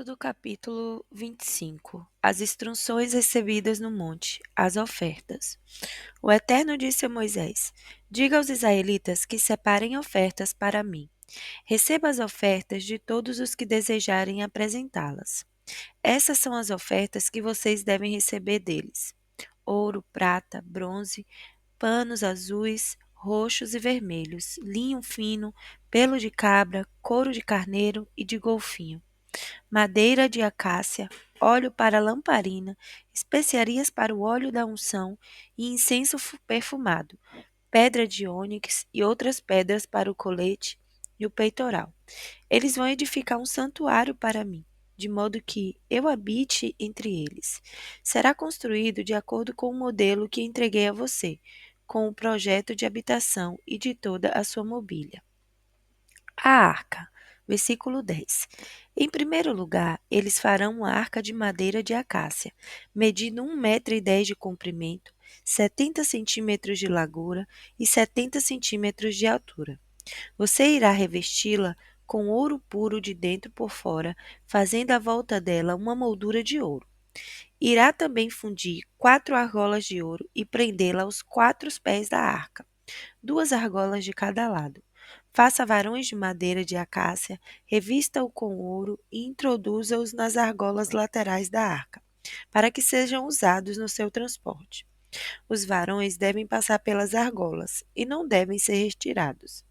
Êxodo do capítulo 25. As instruções recebidas no monte, as ofertas. O Eterno disse a Moisés: Diga aos israelitas que separem ofertas para mim. Receba as ofertas de todos os que desejarem apresentá-las. Essas são as ofertas que vocês devem receber deles: ouro, prata, bronze, panos azuis, roxos e vermelhos, linho fino, pelo de cabra, couro de carneiro e de golfinho, madeira de acácia, óleo para lamparina, especiarias para o óleo da unção e incenso perfumado, pedra de ônix e outras pedras para o colete e o peitoral. Eles vão edificar um santuário para mim, de modo que eu habite entre eles. Será construído de acordo com o modelo que entreguei a você, com o projeto de habitação e de toda a sua mobília. A arca. Versículo 10. Em primeiro lugar, eles farão uma arca de madeira de acácia, medindo 1,10 m de comprimento, 70 centímetros de largura e 70 centímetros de altura. Você irá revesti-la com ouro puro de dentro por fora, fazendo à volta dela uma moldura de ouro. Irá também fundir 4 argolas de ouro e prendê-la aos 4 pés da arca, 2 argolas de cada lado. Faça varões de madeira de acácia, revista-o com ouro e introduza-os nas argolas laterais da arca, para que sejam usados no seu transporte. Os varões devem passar pelas argolas e não devem ser retirados.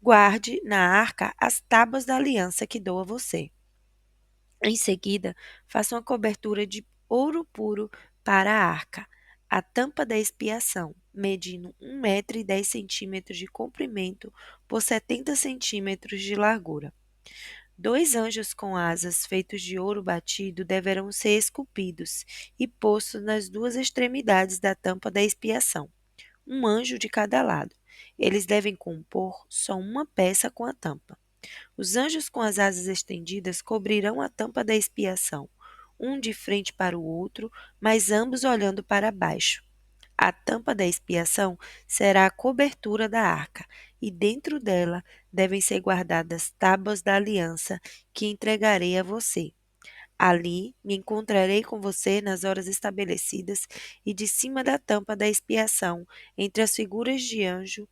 Guarde na arca as tábuas da aliança que dou a você. Em seguida, faça uma cobertura de ouro puro para a arca, a tampa da expiação, medindo 1,10 m de comprimento por 70 centímetros de largura. 2 anjos com asas feitos de ouro batido deverão ser esculpidos e postos nas 2 extremidades da tampa da expiação, um anjo de cada lado. Eles devem compor só uma peça com a tampa. Os anjos com as asas estendidas cobrirão a tampa da expiação, um de frente para o outro, mas ambos olhando para baixo. A tampa da expiação será a cobertura da arca, e dentro dela devem ser guardadas tábuas da aliança que entregarei a você. Ali me encontrarei com você nas horas estabelecidas, e de cima da tampa da expiação, entre as figuras de anjo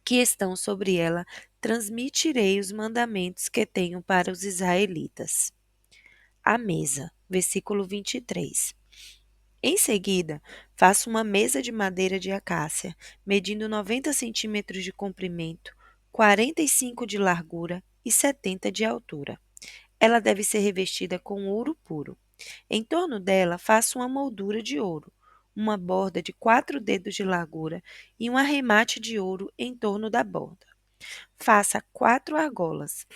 que estão sobre ela, transmitirei os mandamentos que tenho para os israelitas. A mesa. Versículo 23. Em seguida, faça uma mesa de madeira de acácia, medindo 90 centímetros de comprimento, 45 de largura e 70 de altura. Ela deve ser revestida com ouro puro. Em torno dela, faça uma moldura de ouro, uma borda de 4 dedos de largura e um arremate de ouro em torno da borda. Faça 4 argolas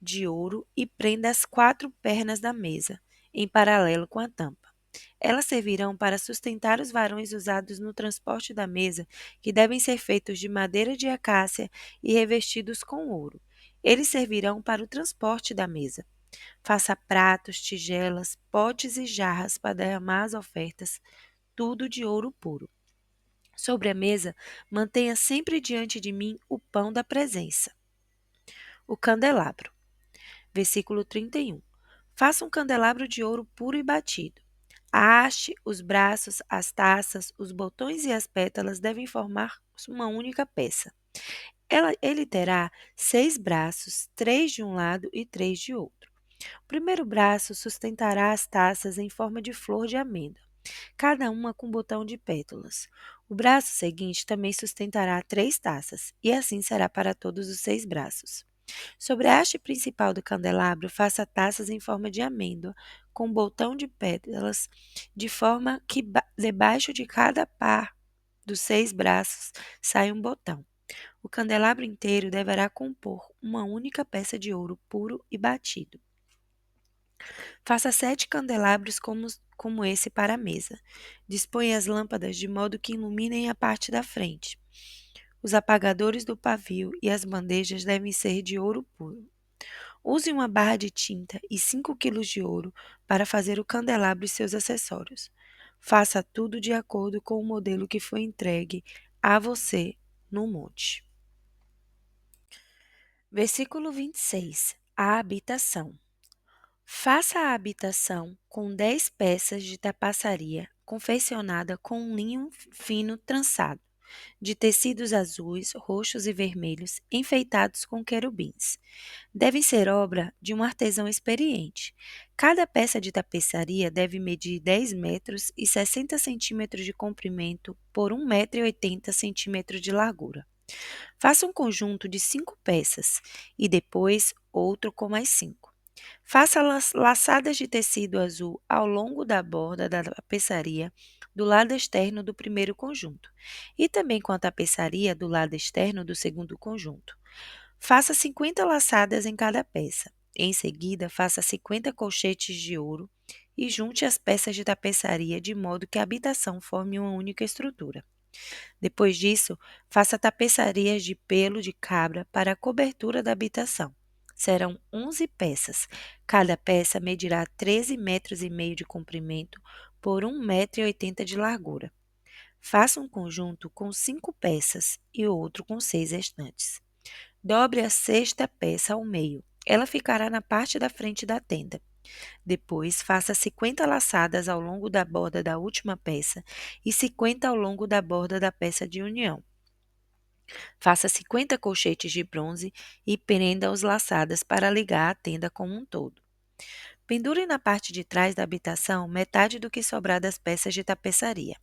de ouro e prenda as 4 pernas da mesa, em paralelo com a tampa. Elas servirão para sustentar os varões usados no transporte da mesa, que devem ser feitos de madeira de acácia e revestidos com ouro. Eles servirão para o transporte da mesa. Faça pratos, tigelas, potes e jarras para derramar as ofertas, tudo de ouro puro. Sobre a mesa, mantenha sempre diante de mim o pão da presença. O candelabro. Versículo 31. Faça um candelabro de ouro puro e batido. A haste, os braços, as taças, os botões e as pétalas devem formar uma única peça. Ele terá 6 braços, 3 de um lado e 3 de outro. O primeiro braço sustentará as taças em forma de flor de amêndoa, cada uma com botão de pétalas. O braço seguinte também sustentará 3 taças, e assim será para todos os 6 braços. Sobre a haste principal do candelabro, faça taças em forma de amêndoa, com botão de pétalas, de forma que debaixo de cada par dos 6 braços saia um botão. O candelabro inteiro deverá compor uma única peça de ouro puro e batido. Faça 7 candelabros como esse para a mesa. Disponha as lâmpadas de modo que iluminem a parte da frente. Os apagadores do pavio e as bandejas devem ser de ouro puro. Use uma barra de tinta e 5 quilos de ouro para fazer o candelabro e seus acessórios. Faça tudo de acordo com o modelo que foi entregue a você no monte. Versículo 26. A habitação. Faça a habitação com 10 peças de tapaçaria confeccionada com um linho fino trançado, de tecidos azuis, roxos e vermelhos enfeitados com querubins. Devem ser obra de um artesão experiente. Cada peça de tapeçaria deve medir 10 metros e 60 centímetros de comprimento por 1,80 m de largura. Faça um conjunto de 5 peças e depois outro com mais 5. Faça laçadas de tecido azul ao longo da borda da tapeçaria do lado externo do primeiro conjunto e também com a tapeçaria do lado externo do segundo conjunto. Faça 50 laçadas em cada peça. Em seguida, faça 50 colchetes de ouro e junte as peças de tapeçaria de modo que a habitação forme uma única estrutura. Depois disso, faça tapeçarias de pelo de cabra para a cobertura da habitação. Serão 11 peças. Cada peça medirá 13,5 m de comprimento por 1,80 m de largura. Faça um conjunto com 5 peças e outro com 6 restantes. Dobre a sexta peça ao meio. Ela ficará na parte da frente da tenda. Depois, faça 50 laçadas ao longo da borda da última peça e 50 ao longo da borda da peça de união. Faça 50 colchetes de bronze e prenda-os laçadas para ligar a tenda como um todo. Pendure na parte de trás da habitação metade do que sobrar das peças de tapeçaria.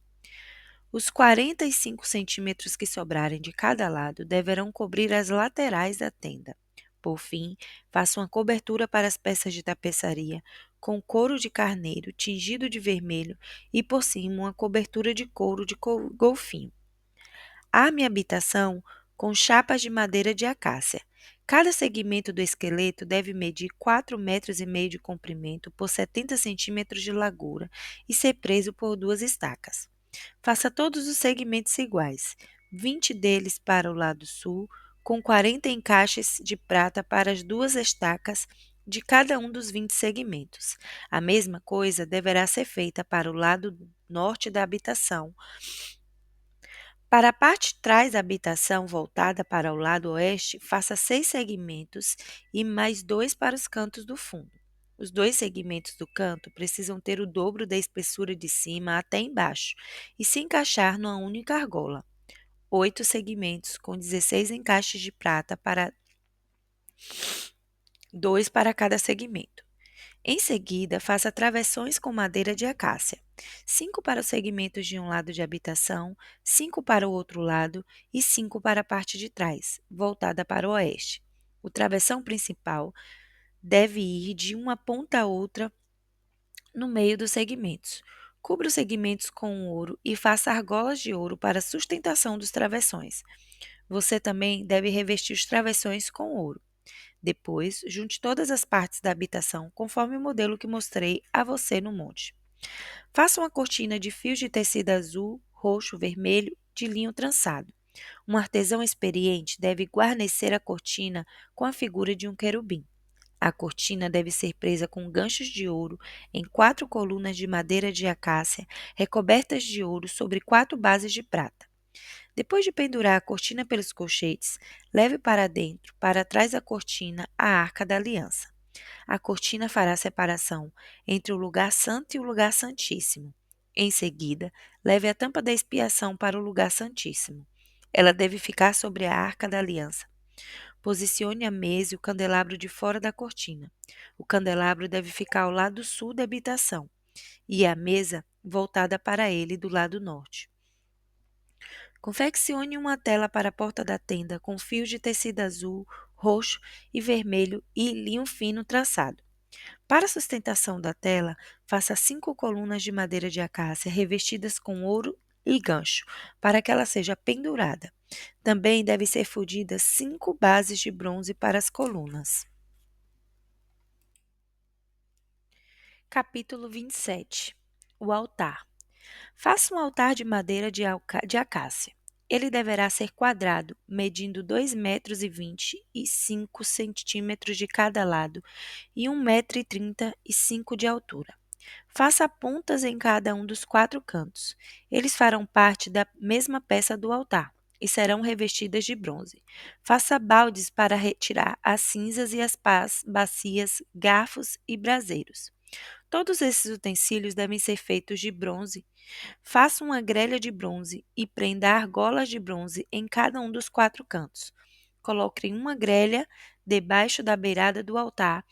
Os 45 centímetros que sobrarem de cada lado deverão cobrir as laterais da tenda. Por fim, faça uma cobertura para as peças de tapeçaria com couro de carneiro tingido de vermelho e por cima uma cobertura de couro de golfinho. Arme a habitação com chapas de madeira de acácia. Cada segmento do esqueleto deve medir 4,5 m de comprimento por 70 centímetros de largura e ser preso por 2 estacas. Faça todos os segmentos iguais, 20 deles para o lado sul, com 40 encaixes de prata para as 2 estacas de cada um dos 20 segmentos. A mesma coisa deverá ser feita para o lado norte da habitação. Para a parte de trás da habitação voltada para o lado oeste, faça 6 segmentos e mais 2 para os cantos do fundo. Os 2 segmentos do canto precisam ter o dobro da espessura de cima até embaixo e se encaixar numa única argola. 8 segmentos com 16 encaixes de prata para 2 para cada segmento. Em seguida, faça travessões com madeira de acácia, 5 para os segmentos de um lado de habitação, 5 para o outro lado e 5 para a parte de trás, voltada para o oeste. O travessão principal deve ir de uma ponta a outra no meio dos segmentos. Cubra os segmentos com ouro e faça argolas de ouro para a sustentação dos travessões. Você também deve revestir os travessões com ouro. Depois, junte todas as partes da habitação conforme o modelo que mostrei a você no monte. Faça uma cortina de fios de tecido azul, roxo, vermelho, de linho trançado. Um artesão experiente deve guarnecer a cortina com a figura de um querubim. A cortina deve ser presa com ganchos de ouro em 4 colunas de madeira de acácia recobertas de ouro sobre 4 bases de prata. Depois de pendurar a cortina pelos colchetes, leve para dentro, para trás da cortina, a Arca da Aliança. A cortina fará separação entre o lugar santo e o lugar santíssimo. Em seguida, leve a tampa da expiação para o lugar santíssimo. Ela deve ficar sobre a Arca da Aliança. Posicione a mesa e o candelabro de fora da cortina. O candelabro deve ficar ao lado sul da habitação e a mesa voltada para ele do lado norte. Confeccione uma tela para a porta da tenda com fios de tecido azul, roxo e vermelho e linho fino traçado. Para a sustentação da tela, faça 5 colunas de madeira de acácia revestidas com ouro e gancho, para que ela seja pendurada. Também devem ser fundidas 5 bases de bronze para as colunas. Capítulo 27. O altar. Faça um altar de madeira de acácia. Ele deverá ser quadrado, medindo 2,25 m e 5 centímetros de cada lado e 1,35 m de altura. Faça pontas em cada um dos 4 cantos. Eles farão parte da mesma peça do altar. e serão revestidas de bronze. Faça baldes para retirar as cinzas e as pás, bacias, garfos e braseiros. Todos esses utensílios devem ser feitos de bronze. Faça uma grelha de bronze e prenda argolas de bronze em cada um dos 4 cantos. Coloque uma grelha debaixo da beirada do altar,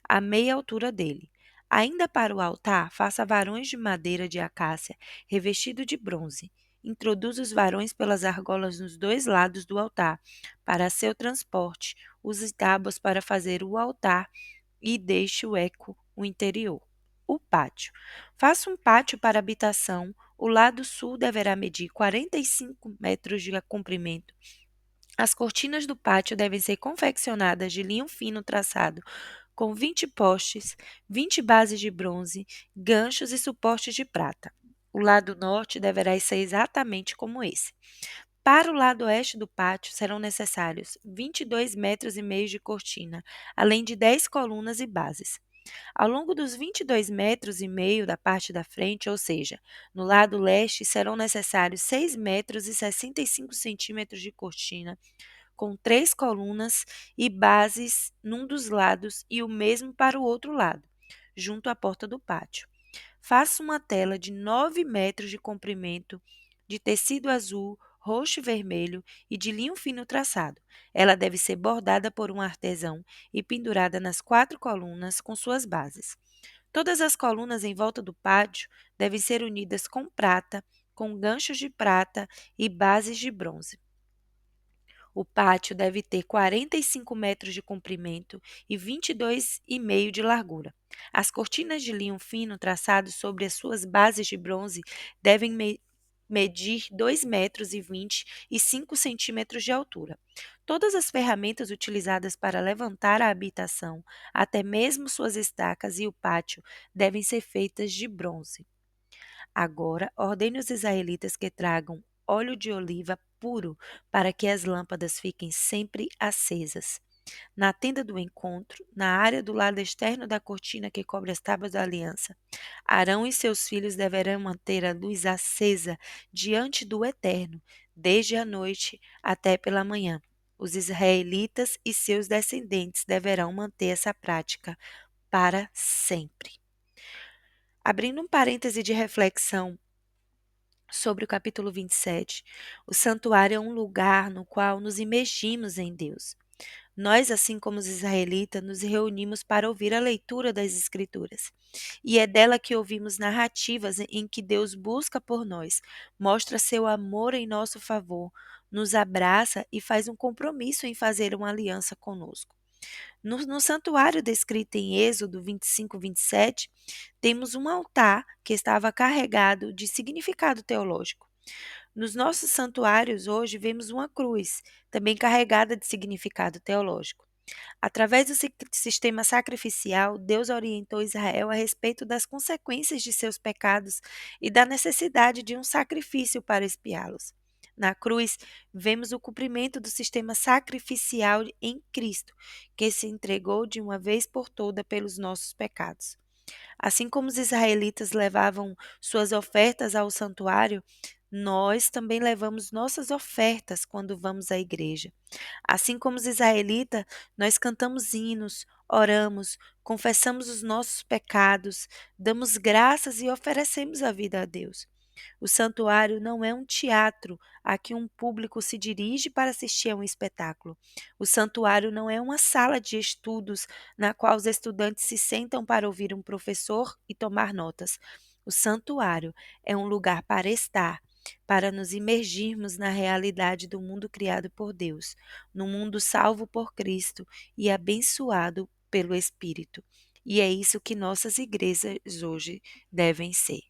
à meia altura dele. Ainda para o altar, faça varões de madeira de acácia revestido de bronze. Introduza os varões pelas argolas nos 2 lados do altar. Para seu transporte, use tábuas para fazer o altar e deixe o eco o interior. O pátio. Faça um pátio para habitação. O lado sul deverá medir 45 metros de comprimento. As cortinas do pátio devem ser confeccionadas de linho fino traçado, com 20 postes, 20 bases de bronze, ganchos e suportes de prata. O lado norte deverá ser exatamente como esse. Para o lado oeste do pátio serão necessários 22,5 metros de cortina, além de 10 colunas e bases. Ao longo dos 22,5 metros da parte da frente, ou seja, no lado leste, serão necessários 6,65 metros de cortina, com 3 colunas e bases num dos lados e o mesmo para o outro lado, junto à porta do pátio. Faça uma tela de 9 metros de comprimento, de tecido azul, roxo e vermelho e de linho fino traçado. Ela deve ser bordada por um artesão e pendurada nas 4 colunas com suas bases. Todas as colunas em volta do pátio devem ser unidas com prata, com ganchos de prata e bases de bronze. O pátio deve ter 45 metros de comprimento e 22,5 de largura. As cortinas de linho fino traçado sobre as suas bases de bronze devem medir 2,20 metros e 5 centímetros de altura. Todas as ferramentas utilizadas para levantar a habitação, até mesmo suas estacas e o pátio, devem ser feitas de bronze. Agora ordene os israelitas que tragam óleo de oliva puro para que as lâmpadas fiquem sempre acesas. Na tenda do encontro, na área do lado externo da cortina que cobre as tábuas da aliança, Arão e seus filhos deverão manter a luz acesa diante do Eterno, desde a noite até pela manhã. Os israelitas e seus descendentes deverão manter essa prática para sempre. Abrindo um parêntese de reflexão sobre o capítulo 27, o santuário é um lugar no qual nos imergimos em Deus. Nós, assim como os israelitas, nos reunimos para ouvir a leitura das Escrituras. E é dela que ouvimos narrativas em que Deus busca por nós, mostra seu amor em nosso favor, nos abraça e faz um compromisso em fazer uma aliança conosco. No santuário descrito em Êxodo 25, 27, temos um altar que estava carregado de significado teológico. Nos nossos santuários hoje vemos uma cruz, também carregada de significado teológico. Através do sistema sacrificial, Deus orientou Israel a respeito das consequências de seus pecados e da necessidade de um sacrifício para expiá-los. Na cruz, vemos o cumprimento do sistema sacrificial em Cristo, que se entregou de uma vez por toda pelos nossos pecados. Assim como os israelitas levavam suas ofertas ao santuário, nós também levamos nossas ofertas quando vamos à igreja. Assim como os israelitas, nós cantamos hinos, oramos, confessamos os nossos pecados, damos graças e oferecemos a vida a Deus. O santuário não é um teatro a que um público se dirige para assistir a um espetáculo. O santuário não é uma sala de estudos na qual os estudantes se sentam para ouvir um professor e tomar notas. O santuário é um lugar para estar, para nos imergirmos na realidade do mundo criado por Deus, no mundo salvo por Cristo e abençoado pelo Espírito. E é isso que nossas igrejas hoje devem ser.